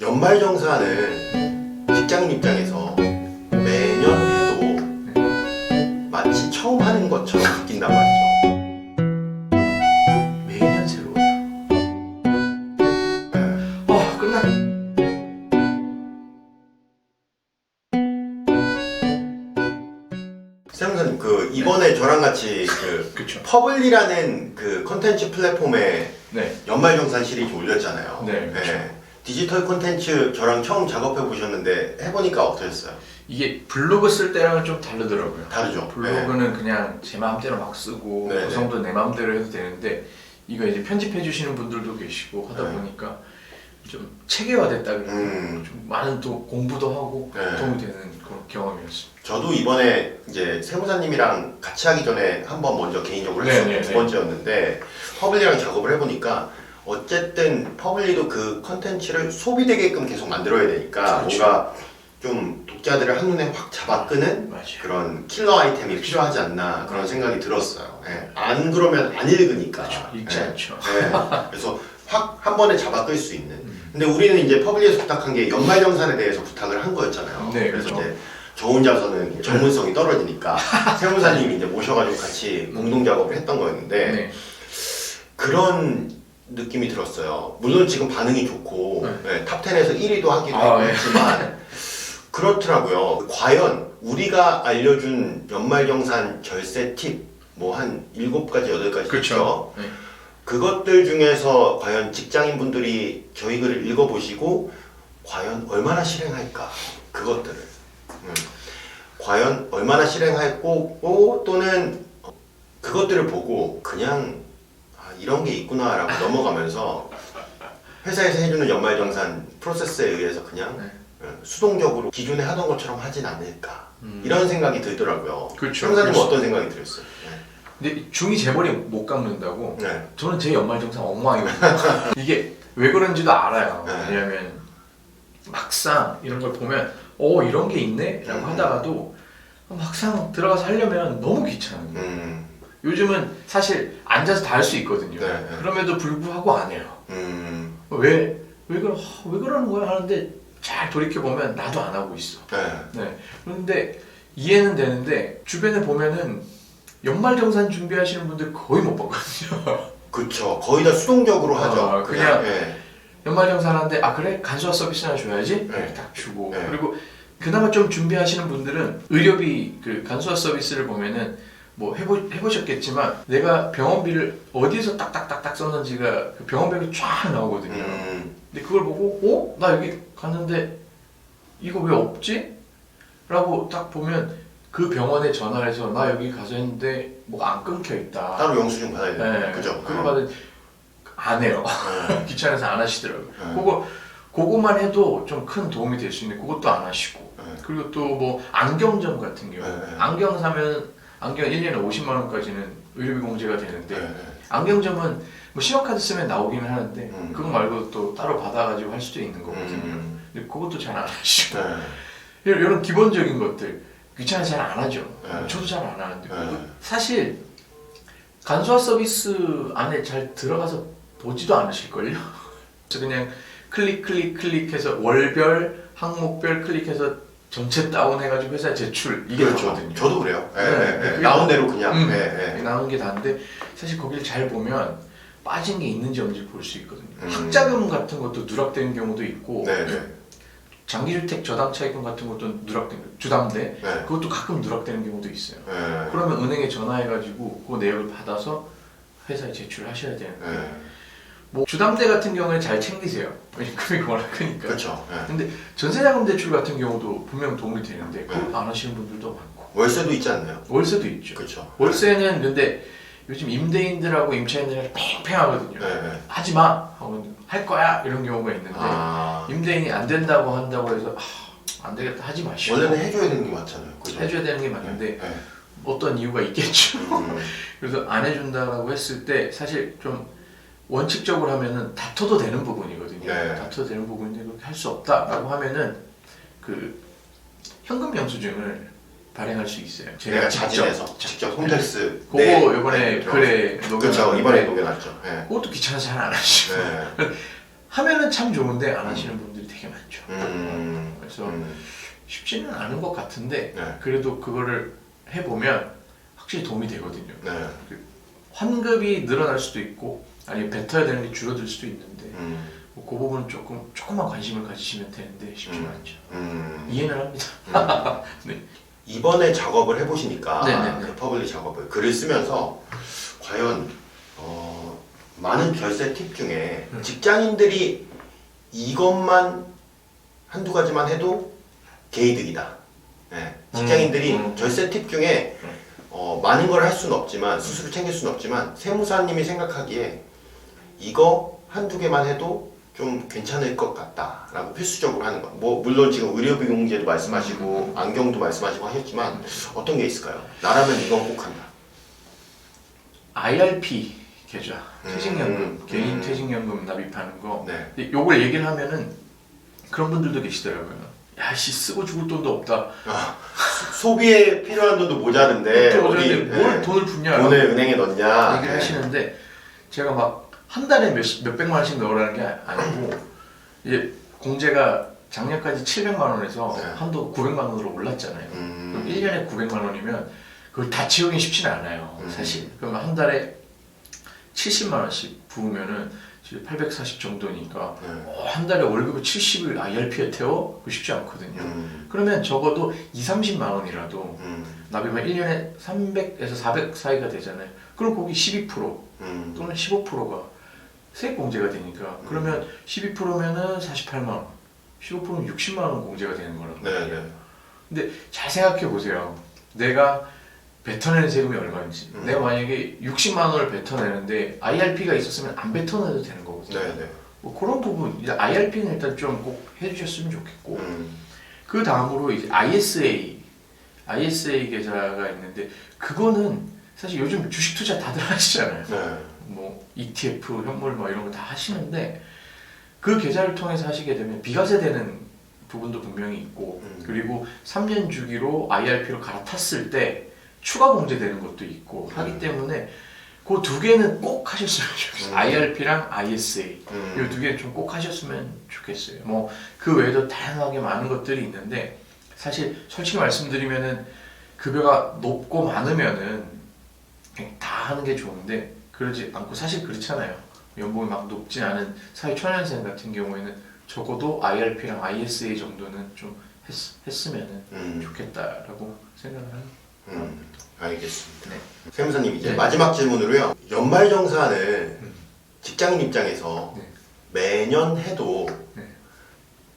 연말정산은 직장인 입장에서 매년 해도 마치 처음 하는 것처럼 바뀐단 말이죠. 매년 새로워요. 끝나. 세무사님, 이번에 저랑 같이 그쵸. 퍼블리라는 컨텐츠 플랫폼에 네. 연말정산 시리즈 올렸잖아요. 네, 그쵸. 디지털 콘텐츠 저랑 처음 작업해 보셨는데 해보니까 어떠셨어요? 이게 블로그 쓸 때랑은 좀 다르더라고요. 다르죠. 블로그는 그냥 제 마음대로 막 쓰고 네, 구성도 내 마음대로 해도 되는데 이거 이제 편집해 주시는 분들도 계시고 하다 네. 보니까 좀 체계화됐다 그래요. 음. 좀 많은 또 공부도 하고 네. 도움이 되는 그런 경험이었습니다. 저도 이번에 이제 세무사님이랑 같이 하기 전에 한번 먼저 개인적으로 네, 했었는데 네, 두 번째였는데 퍼블리랑 작업을 해보니까 어쨌든 퍼블리도 그 컨텐츠를 소비되게끔 계속 만들어야 되니까 그렇죠. 뭔가 좀 독자들을 한눈에 확 잡아끄는 맞아요. 그런 킬러 아이템이 필요하지 않나 그런 생각이 들었어요. 예. 안 그러면 안 읽으니까. 그렇죠. 읽지 예. 않죠. 예. 그래서 확 한 번에 잡아끌 수 있는. 근데 우리는 이제 퍼블리에서 부탁한 게 연말정산에 대해서 부탁을 한 거였잖아요. 네, 그래서 그렇죠. 이제 저 혼자서는 전문성이 떨어지니까 세무사님이 이제 모셔가지고 같이 공동 작업을 했던 거였는데 네. 그런 느낌이 들었어요. 물론 지금 반응이 좋고 네, 탑10에서 1위도 하기도 네. 했지만 그렇더라고요. 과연 우리가 알려준 연말정산 절세 팁 뭐 한 7가지, 8가지 있죠. 그렇죠. 네. 그것들 중에서 과연 직장인분들이 저희 글을 읽어보시고 과연 얼마나 실행할까 그것들을 과연 얼마나 실행할 거고 또는 그것들을 보고 그냥 이런 게 있구나 라고 넘어가면서 회사에서 해주는 연말정산 프로세스에 의해서 그냥 네. 수동적으로 기존에 하던 것처럼 하진 않을까 이런 생각이 들더라고요. 그렇죠. 세무사님은 그렇죠. 어떤 생각이 들었어요? 근데 중이 재벌이 못 깎는다고 네. 저는 제 연말정산 엉망이거든요. 이게 왜 그런지도 알아요. 네. 왜냐면 막상 이런 걸 보면 이런 게 있네? 라고 하다가도 막상 들어가서 하려면 너무 귀찮은 거예요. 요즘은 사실 앉아서 다 할 수 있거든요. 네, 네. 그럼에도 불구하고 안 해요. 왜 그러는 거야? 하는데 잘 돌이켜보면 나도 안 하고 있어. 네. 그런데 이해는 되는데 주변에 보면은 연말정산 준비하시는 분들 거의 못 봤거든요. 그쵸. 거의 다 수동적으로 하죠. 그냥 예. 연말정산 하는데 그래? 간소화 서비스 하나 줘야지? 네. 딱 주고 네. 그리고 그나마 좀 준비하시는 분들은 의료비 간소화 서비스를 보면은 뭐 해보셨겠지만 내가 병원비를 어디서 딱딱딱딱 썼는지가 그 병원비로 쫙 나오거든요. 근데 그걸 보고 나 여기 갔는데 이거 왜 없지? 라고 딱 보면 그 병원에 전화를 해서 나 여기 가서 했는데 뭐가 안 끊겨 있다. 따로 영수증 받아야 돼요. 네. 그죠? 그거 받은 안 해요. 귀찮아서 안 하시더라고요. 네. 그거만 해도 좀 큰 도움이 될 수 있는 그것도 안 하시고. 네. 그리고 또 뭐 안경점 같은 경우 네. 안경 사면 안경 1년에 50만 원까지는 의료비 공제가 되는데 네. 안경점은 뭐 신용카드 쓰면 나오기는 하는데 그거 음. 말고 또 따로 받아가지고 할 수도 있는 거거든요. 근데 그것도 잘 안 하시고 네. 이런 기본적인 것들 귀찮아서 잘 안 하죠. 네. 저도 잘 안 하는데 네. 사실 간소화 서비스 안에 잘 들어가서 보지도 않으실걸요? 그래서 그냥 클릭해서 월별, 항목별 클릭해서 전체 다운해가지고 회사에 제출 이게 그렇죠. 다거든요. 저도 그래요. 예, 네. 예, 예. 그게 나온 대로 그냥. 나오는 게 다인데 사실 거기를 잘 보면 빠진 게 있는지 없는지 볼 수 있거든요. 음. 학자금 같은 것도 누락되는 경우도 있고 네, 네. 장기주택 저당차익금 같은 것도 누락되는 주담대 네. 그것도 가끔 누락되는 경우도 있어요. 네. 그러면 은행에 전화해가지고 그 내역을 받아서 회사에 제출하셔야 되는데 네. 뭐 주담대 같은 경우에 잘 챙기세요. 왜냐면 금액이 워낙 크니까. 그렇죠. 네. 근데 전세자금 대출 같은 경우도 분명 도움이 되는데 그거 네. 안 하시는 분들도 많고 월세도 있지 않나요? 월세도 있죠. 그렇죠. 월세는 근데 요즘 임대인들하고 임차인들이 팽팽하거든요. 네. 네. 하지 마 하고 할 거야 이런 경우가 있는데 임대인이 안 된다고 한다고 해서 안 되겠다 하지 마시고 원래는 해줘야 되는 게 맞잖아요. 그죠? 해줘야 되는 게 맞는데 네. 어떤 이유가 있겠죠. 음. 그래서 안 해준다고 했을 때 사실 좀 원칙적으로 하면은 다퉈도 되는 부분이거든요. 네. 다퉈도 되는 부분인데 그렇게 할 수 없다라고 하면은 그 현금 영수증을 발행할 수 있어요. 내가 자진해서 직접 홈택스. 그거 이번에 글에 그렇죠. 이번에 녹여놨죠. 네. 그것도 귀찮아서 잘 안 하시고 네. 하면은 참 좋은데 안 하시는 분들이 되게 많죠. 그래서 음. 쉽지는 않은 것 같은데 네. 그래도 그거를 해보면 확실히 도움이 되거든요. 네. 환급이 늘어날 수도 있고 아니면 뱉어야 되는 게 줄어들 수도 있는데 뭐그 부분은 조금만 관심을 가지시면 되는데 쉽지는 않죠. 이해는 합니다. 네. 이번에 작업을 해보시니까 네네네. 그 퍼블릭 작업을 글을 쓰면서 과연 많은 결세 팁 중에 직장인들이 이것만 한두 가지만 해도 개이득이다. 네. 직장인들이 결세 팁 중에 많은 걸 할 수는 없지만 스스로 챙길 수는 없지만 세무사님이 생각하기에 이거 한두 개만 해도 좀 괜찮을 것 같다라고 필수적으로 하는 거. 뭐 물론 지금 의료비용제도 말씀하시고 안경도 말씀하시고 하셨지만 어떤 게 있을까요? 나라면 이건 꼭 한다. IRP 계좌, 퇴직연금, 개인 퇴직연금 납입하는 거. 네. 근데 요걸 얘기를 하면은 그런 분들도 계시더라고요. 야씨 쓰고 죽을 돈도 없다. 소비에 필요한 돈도 모자른데 어디 뭘 돈을 붓냐? 돈을 은행에 넣냐 얘기를 하시는데 제가 막 한 달에 몇백만 원씩 넣으라는 게 아니고 이제 공제가 작년까지 700만 원에서 네. 한도 900만 원으로 올랐잖아요. 그럼 1년에 900만 원이면 그걸 다 채우기 쉽지는 않아요. 사실. 그러면 한 달에 70만 원씩 부으면은 840 정도니까 한 달에 월급을 70을 IRP에 태워? 그거 쉽지 않거든요. 그러면 적어도 30만 원이라도 납입하면 1년에 300에서 400 사이가 되잖아요. 그럼 거기 12% 또는 15%가 세액공제가 되니까 그러면 12%면은 48만 원, 15%면 60만 원 공제가 되는 거라고. 네. 근데 잘 생각해 보세요. 내가 뱉어내는 세금이 얼마인지. 내가 만약에 60만 원을 뱉어내는데 IRP가 있었으면 안 뱉어내도 되는 거거든요. 네. 뭐 그런 부분, 이제 IRP는 일단 좀 꼭 해주셨으면 좋겠고, 그 다음으로 이제 ISA 계좌가 있는데 그거는 사실 요즘 주식 투자 다들 하시잖아요. 네. 뭐 ETF, 현물 뭐 이런 거 다 하시는데 그 계좌를 통해서 하시게 되면 비과세되는 부분도 분명히 있고 그리고 3년 주기로 IRP로 갈아탔을 때 추가 공제되는 것도 있고 하기 때문에 그 두 개는 꼭 하셨으면 좋겠어요. IRP랑 ISA 이 두 개는 좀 꼭 하셨으면 좋겠어요. 뭐 그 외에도 다양하게 많은 것들이 있는데 사실 솔직히 말씀드리면은 급여가 높고 많으면은 그냥 다 하는 게 좋은데 그러지 않고 사실 그렇잖아요. 연봉이 막 높지 않은 사회 초년생 같은 경우에는 적어도 IRP랑 ISA 정도는 좀 했으면 좋겠다라고 생각을 합니다. 알겠습니다. 네. 세무사님 이제 네. 마지막 질문으로요. 연말정산을 직장인 입장에서 네. 매년 해도 네.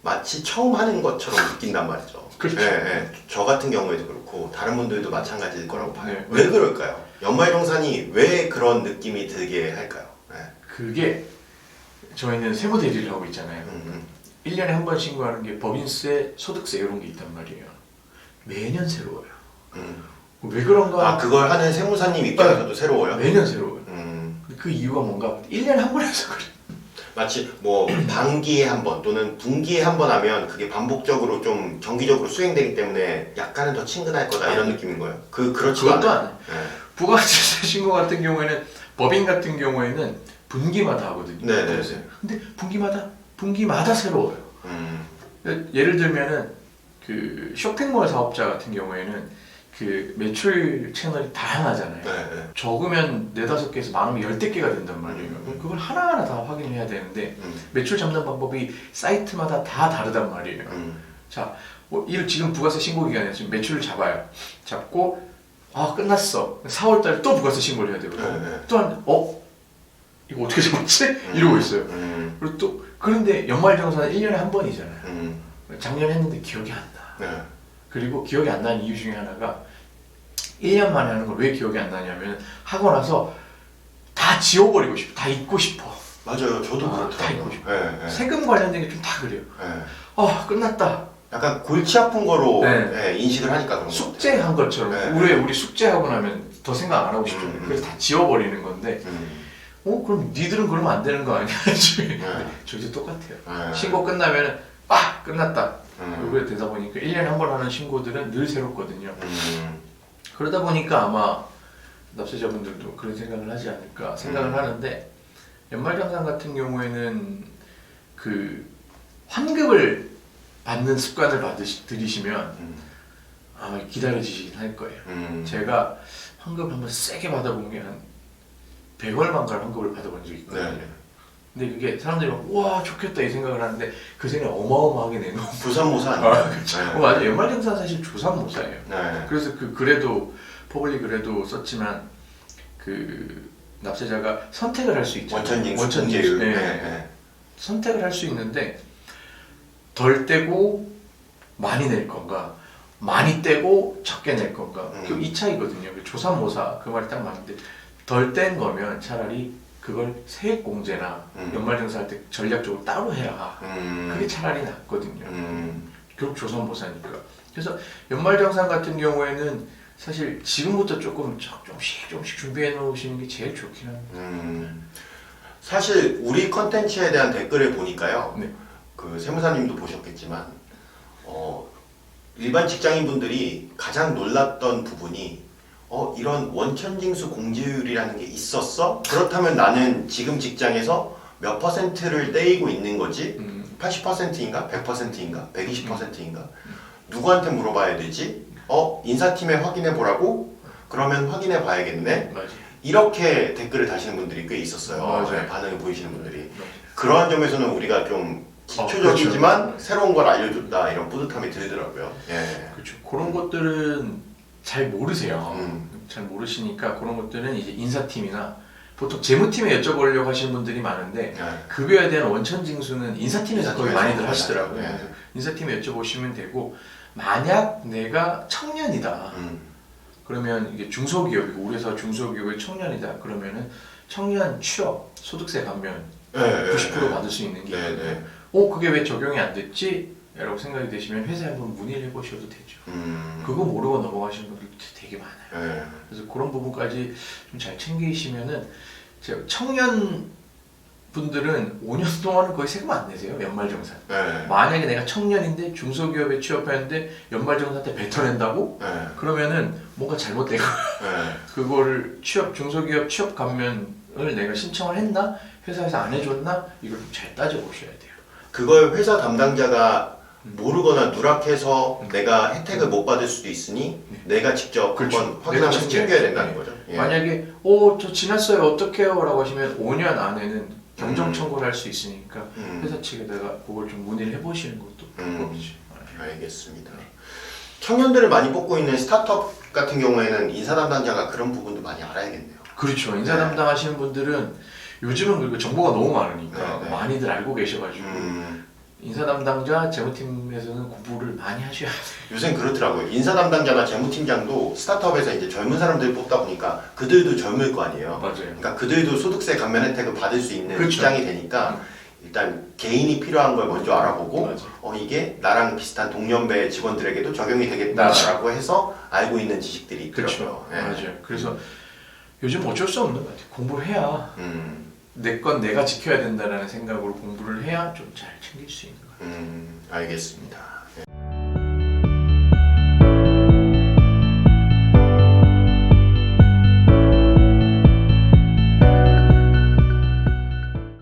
마치 처음 하는 것처럼 느낀단 말이죠. 그렇죠. 네. 저 같은 경우에도 그렇고 다른 분들도 마찬가지일 거라고 봐요. 네. 왜 그럴까요? 연말정산이 왜 그런 느낌이 들게 할까요? 네. 그게 저희는 세무 대리를 하고 있잖아요. 1년에 한 번 신고하는 게 법인세, 소득세 이런 게 있단 말이에요. 매년 새로워요. 왜 그런가? 그걸 하는 세무사님 입장에서도 새로워요? 매년 새로워요. 그 이유가 뭔가 1년에 한 번 해서 그래. 마치 뭐 반기에 한 번 또는 분기에 한 번 하면 그게 반복적으로 좀 정기적으로 수행되기 때문에 약간은 더 친근할 거다 이런 느낌인 거예요. 그렇지도 그것도 않아요. 아니에요. 부가세 신고 같은 경우에는 법인 같은 경우에는 분기마다 하거든요. 네네. 근데 분기마다 새로워요. 예를 들면은 그 쇼핑몰 사업자 같은 경우에는 그 매출 채널이 다양하잖아요. 네. 적으면 4-5개에서 많으면 10개가 된단 말이에요. 그걸 하나하나 다 확인해야 되는데 매출 잡는 방법이 사이트마다 다 다르단 말이에요. 자, 뭐 지금 부가세 신고 기간에 지금 매출을 잡아요. 잡고 끝났어. 4월달에 또 부가세 신고를 해야 되고 또한 이거 어떻게 잡았지? 이러고 있어요. 그리고 또 그런데 연말정산은 1년에 한 번이잖아요. 작년 했는데 기억이 안 나. 그리고 기억이 안 나는 이유 중에 하나가 1년 만에 하는 걸 왜 기억이 안 나냐면 하고 나서 다 지워버리고 싶어. 다 잊고 싶어. 맞아요. 저도 그렇더라고요. 다 잊고 싶어. 세금 관련된 게 좀 다 그래요. 끝났다. 약간 골치 아픈 거로 네. 인식을 하니까 그런 거 숙제한 것처럼 우리 숙제하고 나면 더 생각 안 하고 싶잖아요. 그래서 다 지워버리는 건데 그럼 니들은 그러면 안 되는 거 아니야? 저희도 똑같아요. 신고 끝나면 끝났다. 그게 되다 보니까 1년에 한 번 하는 신고들은 늘 새롭거든요. 그러다 보니까 아마 납세자분들도 그런 생각을 하지 않을까 생각을 하는데 연말정산 같은 경우에는 그 환급을 받는 습관을 들이시면 아마 기다려지시긴 할 거예요. 제가 환급을 한번 세게 받아본 게 한 100얼마인가 환급을 받아본 적이 있거든요. 네. 근데 그게 사람들이 막 우와 좋겠다 이 생각을 하는데 그 생각 어마어마하게 내놓은 조삼모사 아니에요? 그렇죠. 맞아요. 연말정산 사실 조삼모사예요. 네. 그래서 그 글에도 퍼블릭 글에도 썼지만 그 납세자가 선택을 할 수 있죠. 원천징수 원천징수. 공제율. 네. 선택을 할 수 있는데 덜 떼고 많이 낼 건가 많이 떼고 적게 낼 건가 그 이 차이거든요. 그 조삼모사 그 말이 딱 맞는데 덜 뗀 거면 차라리 그걸 세액공제나 연말정산할 때 전략적으로 따로 해라. 그게 차라리 낫거든요. 결국 조선모사니까. 그래서 연말정산 같은 경우에는 사실 지금부터 조금씩 준비해 놓으시는 게 제일 좋긴 합니다. 사실 우리 컨텐츠에 대한 댓글을 보니까요. 네. 그 세무사님도 보셨겠지만 일반 직장인분들이 가장 놀랐던 부분이 이런 원천징수 공제율이라는 게 있었어? 그렇다면 나는 지금 직장에서 몇 퍼센트를 떼이고 있는 거지? 80%인가? 100%인가? 120%인가? 누구한테 물어봐야 되지? 인사팀에 확인해 보라고? 그러면 확인해 봐야겠네? 맞아요. 이렇게 댓글을 다시는 분들이 꽤 있었어요. 맞아요. 반응을 보이시는 분들이. 맞아요. 그러한 점에서는 우리가 좀 기초적이지만 새로운 걸 알려줬다 이런 뿌듯함이 들더라고요. 예. 그렇죠. 그런 것들은 잘 모르세요. 잘 모르시니까 그런 것들은 이제 인사팀이나 보통 재무팀에 여쭤보려고 하시는 분들이 많은데 예. 급여에 대한 원천징수는 인사팀에서 거의 많이들 하시더라고요. 예. 그래서 인사팀에 여쭤보시면 되고 만약 내가 청년이다. 그러면 이게 중소기업이고 우리 회사 중소기업의 청년이다. 그러면은 청년 취업 소득세 감면 90% 받을 수 있는 게 있거든요. 그게 왜 적용이 안 됐지? 라고 생각이 되시면 회사에 한번 문의를 해보셔도 되죠. 그거 모르고 넘어가시는 분들 되게 많아요. 그래서 그런 부분까지 좀 잘 챙기시면은 제가 청년 분들은 5년 동안은 거의 세금 안 내세요. 연말정산. 만약에 내가 청년인데 중소기업에 취업했는데 연말정산 때 뱉어낸다고? 그러면은 뭔가 잘못된 거야. 그거를 중소기업 취업 감면을 내가 신청을 했나? 회사에서 안 해줬나? 이걸 좀 잘 따져보셔야 돼요. 그걸 회사 담당자가 모르거나 누락해서 내가 혜택을 못 받을 수도 있으니 내가 직접 그렇죠. 한번 확인하면서 챙겨야 된다는 거죠. 예. 만약에 저 지났어요 어떡해요? 라고 하시면 5년 안에는 경정 청구를 할 수 있으니까 회사 측에다가 그걸 좀 문의를 해보시는 것도 방법이죠. 알겠습니다. 청년들을 많이 뽑고 있는 스타트업 같은 경우에는 인사 담당자가 그런 부분도 많이 알아야겠네요. 그렇죠. 인사 담당하시는 분들은 요즘은 그리고 정보가 너무 많으니까 네. 많이들 알고 계셔가지고 인사 담당자, 재무팀에서는 공부를 많이 하셔야 돼요. 요새는 그렇더라고요. 인사 담당자나 재무팀장도 스타트업에서 이제 젊은 사람들 뽑다 보니까 그들도 젊을 거 아니에요. 맞아요. 그러니까 그들도 소득세 감면 혜택을 받을 수 있는 그렇죠. 시장이 되니까 일단 개인이 필요한 걸 먼저 알아보고 이게 나랑 비슷한 동년배 직원들에게도 적용이 되겠다라고 해서 알고 있는 지식들이 있더라고요. 그렇죠. 맞아요. 그래서 요즘 어쩔 수 없는 것 같아요. 공부를 해야 내 건 내가 지켜야 된다라는 생각으로 공부를 해야 좀 잘 챙길 수 있는 것 같아요. 알겠습니다.